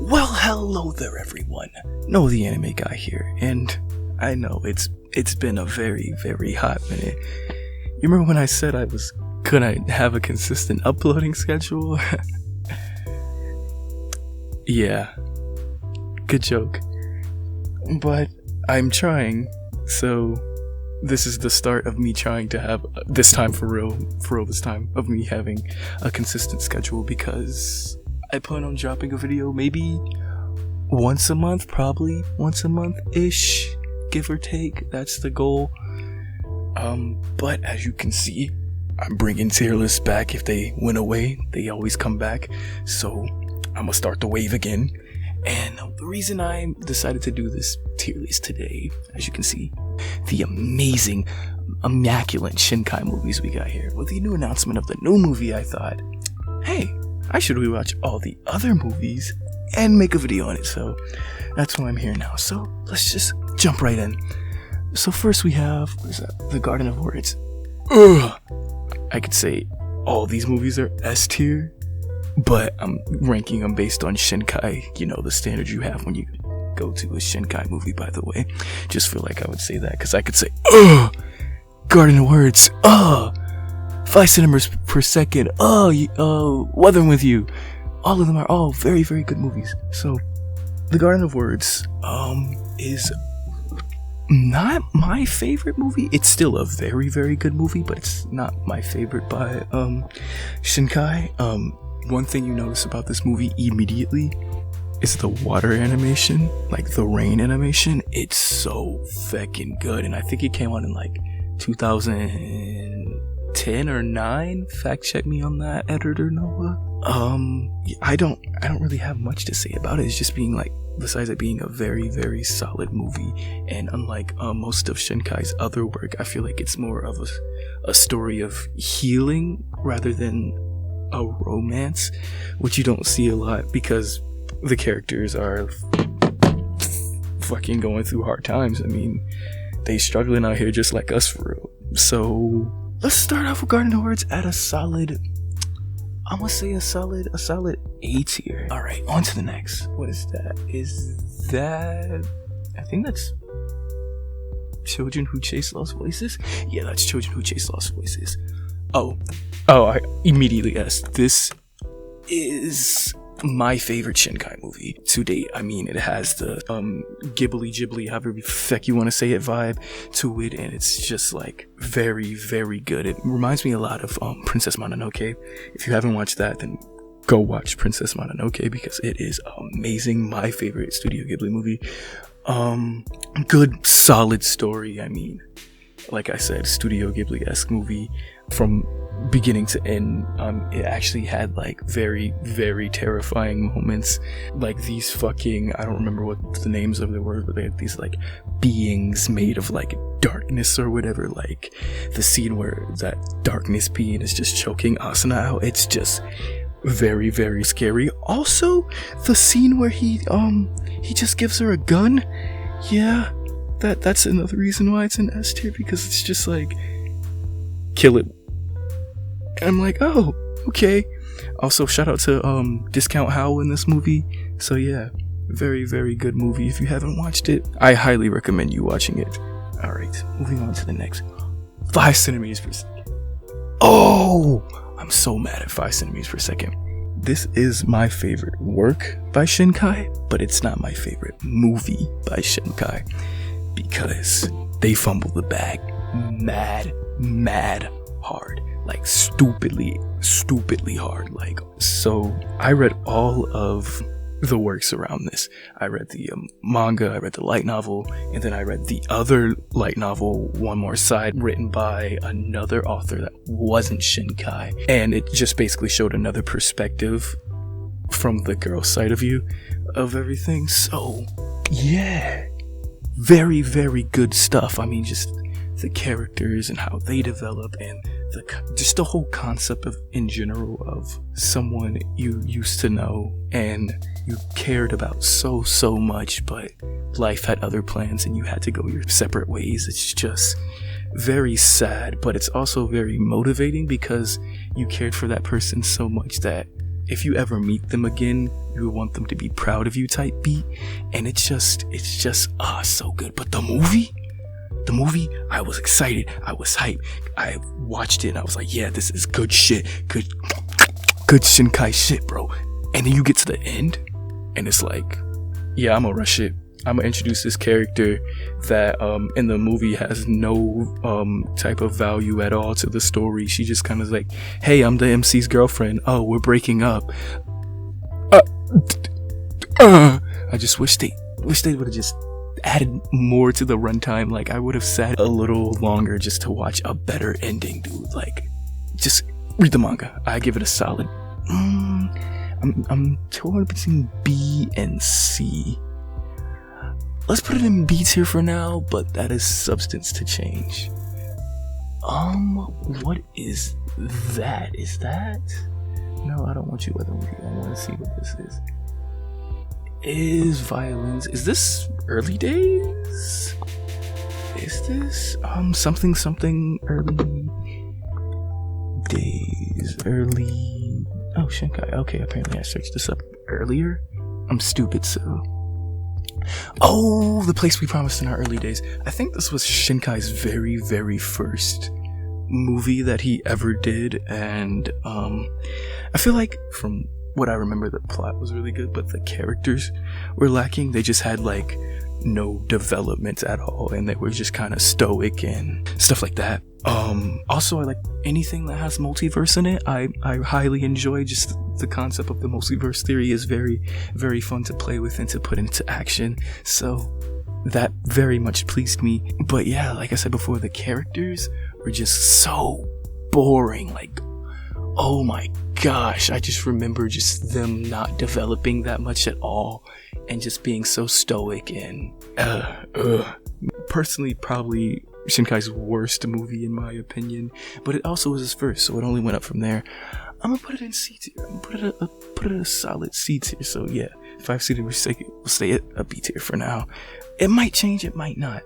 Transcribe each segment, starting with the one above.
Well, hello there everyone. Noah the Anime Guy here, and I know it's been a very, very hot minute. You remember when I said I was gonna have a consistent uploading schedule? Yeah, good joke. But I'm trying, so this is the start of me trying to have, this time for real this time, of me having a consistent schedule, because I plan on dropping a video maybe once a month, probably once a month-ish, give or take. That's the goal. But as you can see, I'm bringing tier lists back. If they went away, they always come back. So I'm gonna start the wave again. And the reason I decided to do this tier list today, as you can see, the amazing, immaculate Shinkai movies we got here. With the new announcement of the new movie, I thought, hey, I should rewatch all the other movies and make a video on it. So that's why I'm here now. So let's just jump right in. So first we have, what is that? The Garden of Words. Ugh. I could say all these movies are S tier, but I'm ranking them based on Shinkai. You know, the standard you have when you go to a Shinkai movie, by the way. Just feel like I would say that, because I could say, ugh, Garden of Words, ugh, 5 centimeters per second, Weathering with You. All of them are all very, very good movies. So, The Garden of Words is not my favorite movie. It's still a very, very good movie, but it's not my favorite by Shinkai. One thing you notice about this movie immediately is the water animation, like the rain animation. It's so fucking good, and I think it came out in like 2010 or 9. Fact check me on that, editor Noah. I don't really have much to say about it. It's just being like, besides it being a very, very solid movie, and unlike most of Shinkai's other work, I feel like it's more of a story of healing rather than a romance, which you don't see a lot because the characters are fucking going through hard times. I mean, they struggling out here just like us for real. So let's start off with Garden of Words at a solid, I'm gonna say a solid A tier. All right, on to the next. What is that? Is that, I think that's Children Who Chase Lost Voices? Yeah, that's Children Who Chase Lost Voices. Oh, I immediately guessed. This is my favorite Shinkai movie to date. I mean, it has the Ghibli, however the feck you want to say it, vibe to it, and it's just like very, very good. It reminds me a lot of Princess Mononoke. If you haven't watched that, then go watch Princess Mononoke, because it is amazing. My favorite Studio Ghibli movie. Good, solid story. I mean, like I said, Studio Ghibli-esque movie from beginning to end. It actually had like very, very terrifying moments, like these fucking, I don't remember what the names of the word, but they have these like beings made of like darkness or whatever, like the scene where that darkness being is just choking Asuna out. It's just very, very scary. Also, the scene where he just gives her a gun. Yeah, that's another reason why it's an S tier, because it's just like, kill it. And I'm like, oh, okay. Also, shout out to Discount Howl in this movie. So yeah, very, very good movie. If you haven't watched it, I highly recommend you watching it. Alright, moving on to the next. 5 centimeters per second. Oh, I'm so mad at 5 centimeters per second. This is my favorite work by Shinkai, but it's not my favorite movie by Shinkai, because they fumble the bag mad hard. Like stupidly hard. Like, so I read all of the works around this. I read the manga, I read the light novel, and then I read the other light novel, One More Side, written by another author that wasn't Shinkai, and it just basically showed another perspective from the girl's side of view of everything. So yeah, very, very good stuff. I mean, just the characters and how they develop, and just the whole concept of, in general, of someone you used to know and you cared about so much, but life had other plans and you had to go your separate ways. It's just very sad, but it's also very motivating, because you cared for that person so much that if you ever meet them again, you would want them to be proud of you type beat. And it's just so good. But the movie, I was excited, I was hyped, I watched it and I was like, yeah, this is good shit, good Shinkai shit, bro. And then you get to the end and it's like, yeah, I'm gonna rush it. I'm gonna introduce this character that in the movie has no type of value at all to the story. She just kind of like, hey, I'm the MC's girlfriend. Oh, we're breaking up. I just wish they would have just added more to the runtime. Like, I would have sat a little longer just to watch a better ending, dude. Like, just read the manga. I give it a solid. I'm torn between B and C. Let's put it in B tier for now, but that is substance to change. What is that? Is that? No, I don't want you weather movie. I want to see what this is. Is violence? Is this early days? Is this something early days? Early? Oh, Shinkai. Okay, apparently I searched this up earlier. I'm stupid, so. Oh, The Place We Promised in Our Early Days. I think this was Shinkai's very, very first movie that he ever did, and I feel like from what I remember, the plot was really good, but the characters were lacking. They just had like no development at all, and they were just kind of stoic and stuff like that. Also, I like anything that has multiverse in it. I highly enjoy just the concept of the multiverse theory is very, very fun to play with and to put into action. So that very much pleased me. But yeah, like I said before, the characters were just so boring. Like, oh my gosh, I just remember just them not developing that much at all and just being so stoic and personally probably Shinkai's worst movie in my opinion, but it also was his first, so it only went up from there. I'm gonna put it in C tier. I'm gonna put it a solid C tier. So yeah, if I've seen it, we'll stay at a B tier for now. It might change, it might not.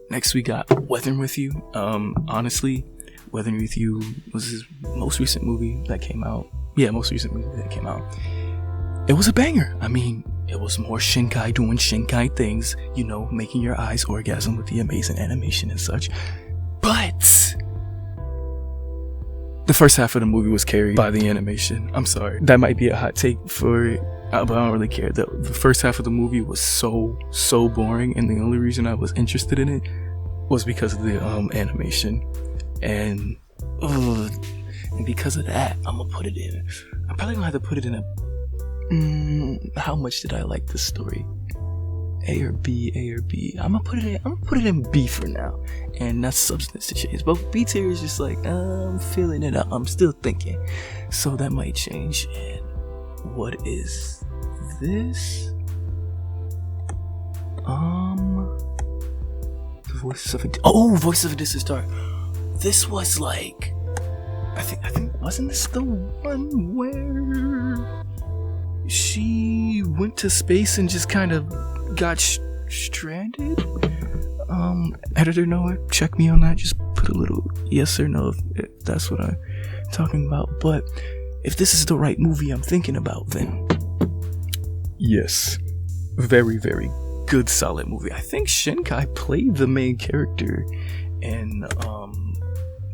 Next we got Weathering With You. Honestly, Weathering With You was his most recent movie that came out. Yeah, most recent movie that came out. It was a banger. I mean, it was more Shinkai doing Shinkai things, you know, making your eyes orgasm with the amazing animation and such. But the first half of the movie was carried by the animation. I'm sorry. That might be a hot take but I don't really care. The first half of the movie was so boring, and the only reason I was interested in it was because of the animation. And because of that, I'm gonna put it in. I'm probably gonna have to put it in a. How much did I like this story? A or B? I'm gonna put it in B for now, and that's substance to change. But B tier is just like I'm feeling it out. I'm still thinking, so that might change. And what is this? Voice of a Distant Star. This was like, I think wasn't this the one where she went to space and just kind of got stranded? Editor Noah, check me on that. Just put a little yes or no if that's what I'm talking about. But if this is the right movie I'm thinking about, then yes, very, very good, solid movie. I think Shinkai played the main character in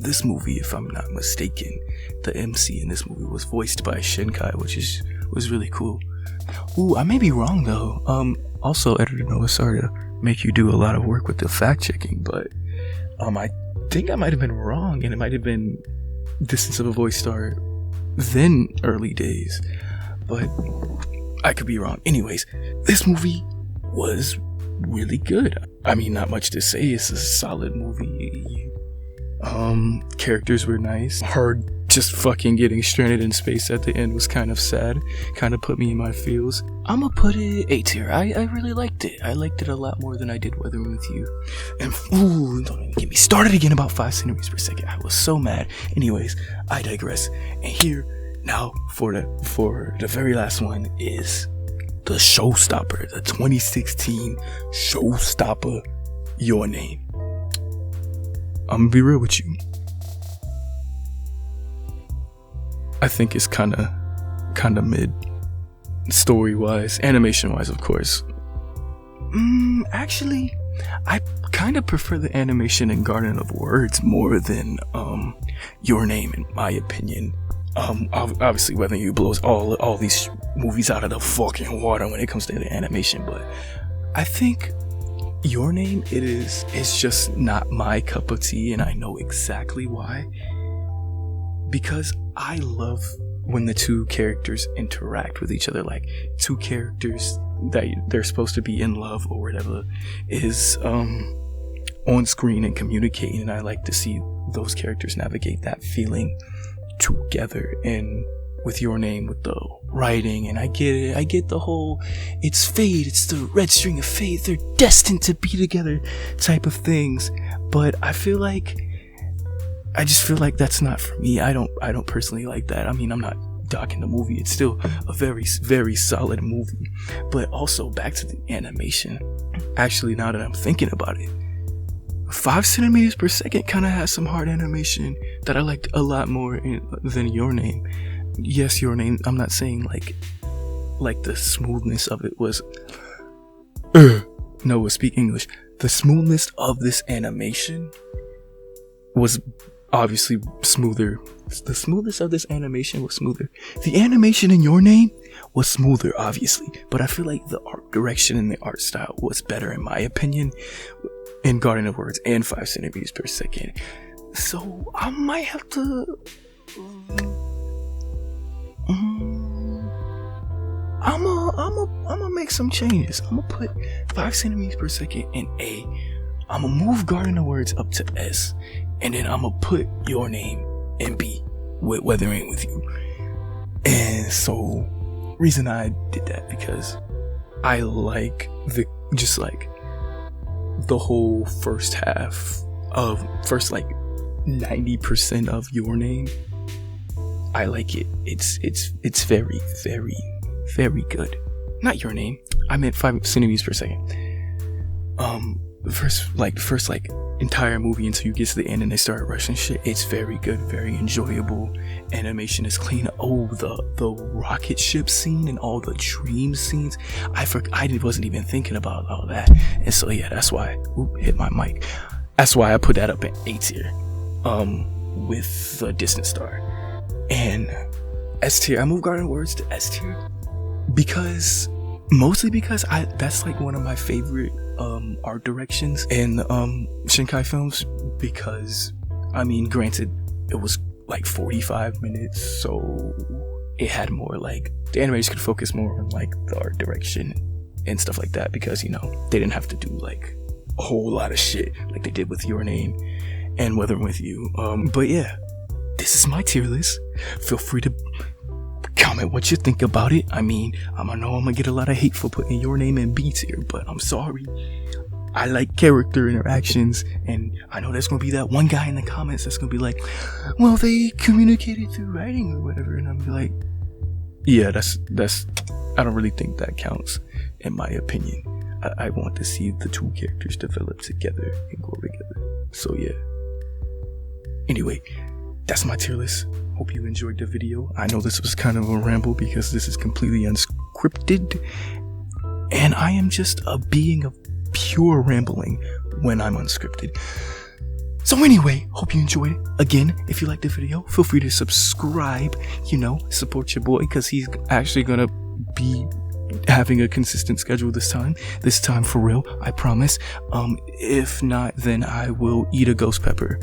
this movie, if I'm not mistaken. The MC in this movie was voiced by Shinkai, which was really cool. Ooh, I may be wrong though. Also, Editor Noah, sorry to make you do a lot of work with the fact checking, but I think I might have been wrong, and it might have been Distance of a Voice Star, then Early Days, but I could be wrong. Anyways, this movie was really good. I mean, not much to say. It's a solid movie. Characters were nice. Her just fucking getting stranded in space at the end was kind of sad. Kind of put me in my feels. I'm gonna put it A tier. I really liked it. I liked it a lot more than I did Weathering With You. And ooh, don't even get me started again about 5 centimeters per second. I was so mad. Anyways, I digress. And here now for the very last one is the showstopper, the 2016 showstopper, Your Name. I'm gonna be real with you. I think it's kind of kind of mid. Story wise, animation wise, of course. Actually, I kind of prefer the animation in Garden of Words more than Your Name, in my opinion. Obviously, whether you blows all these movies out of the fucking water when it comes to the animation, but I think Your Name, it's just not my cup of tea, and I know exactly why. Because I love when the two characters interact with each other, like two characters that they're supposed to be in love or whatever is on screen and communicating, and I like to see those characters navigate that feeling together. And with Your Name, with the writing, and I get the whole it's fate, it's the red string of fate, they're destined to be together type of things, but I just feel like that's not for me. I don't personally like that. I mean, I'm not docking the movie. It's still a very, very solid movie. But also back to the animation. Actually, now that I'm thinking about it, 5 centimeters per second kind of has some hard animation that I liked a lot more than Your Name. Yes, Your Name. I'm not saying like the smoothness of it was. No, speak English. The smoothness of this animation was obviously smoother. The smoothness of this animation was smoother. The animation in Your Name was smoother, obviously, but I feel like the art direction and the art style was better, in my opinion, in Garden of Words and 5 centimeters per second. So I might have to. I'm gonna make some changes. I'm gonna put 5 centimeters per second in A. I'm gonna move Garden of Words up to S. And then I'm gonna put Your Name in B, with Weathering With You. And so, reason I did that because I like the whole first 90% of Your Name. I like it. It's very, very, very good. Not Your Name. I meant 5 centimeters per second. The first entire movie until you get to the end and they start rushing shit. It's very good, very enjoyable. Animation is clean. Oh, the rocket ship scene and all the dream scenes. I wasn't even thinking about all that. And so yeah, that's why. Hit my mic. That's why I put that up in A tier. With the Distant Star. And S tier. I moved Garden of Words to S tier mostly because that's like one of my favorite art directions in Shinkai films, because I mean, granted, it was like 45 minutes, so it had more like the animators could focus more on like the art direction and stuff like that, because they didn't have to do like a whole lot of shit like they did with Your Name and Weathering With You. But yeah, this is my tier list. Feel free to comment what you think about it. I mean, I know I'm gonna get a lot of hate for putting Your Name in B tier, but I'm sorry. I like character interactions, and I know there's gonna be that one guy in the comments that's gonna be like, well, they communicated through writing or whatever, and I'm like, yeah, that's I don't really think that counts, in my opinion. I want to see the two characters develop together and grow together. So yeah. Anyway, that's my tier list. Hope you enjoyed the video. I know this was kind of a ramble because this is completely unscripted, and I am just a being of pure rambling when I'm unscripted. So anyway, hope you enjoyed it. Again, if you liked the video, feel free to subscribe, support your boy, because he's actually gonna be having a consistent schedule this time for real, I promise. If not, then I will eat a ghost pepper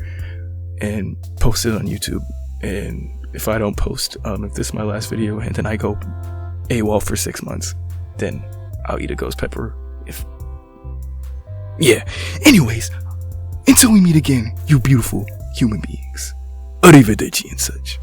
and post it on YouTube. And if I don't post, if this is my last video and then I go AWOL for 6 months, then I'll eat a ghost pepper. Anyways, until we meet again, you beautiful human beings. Arrivederci and such.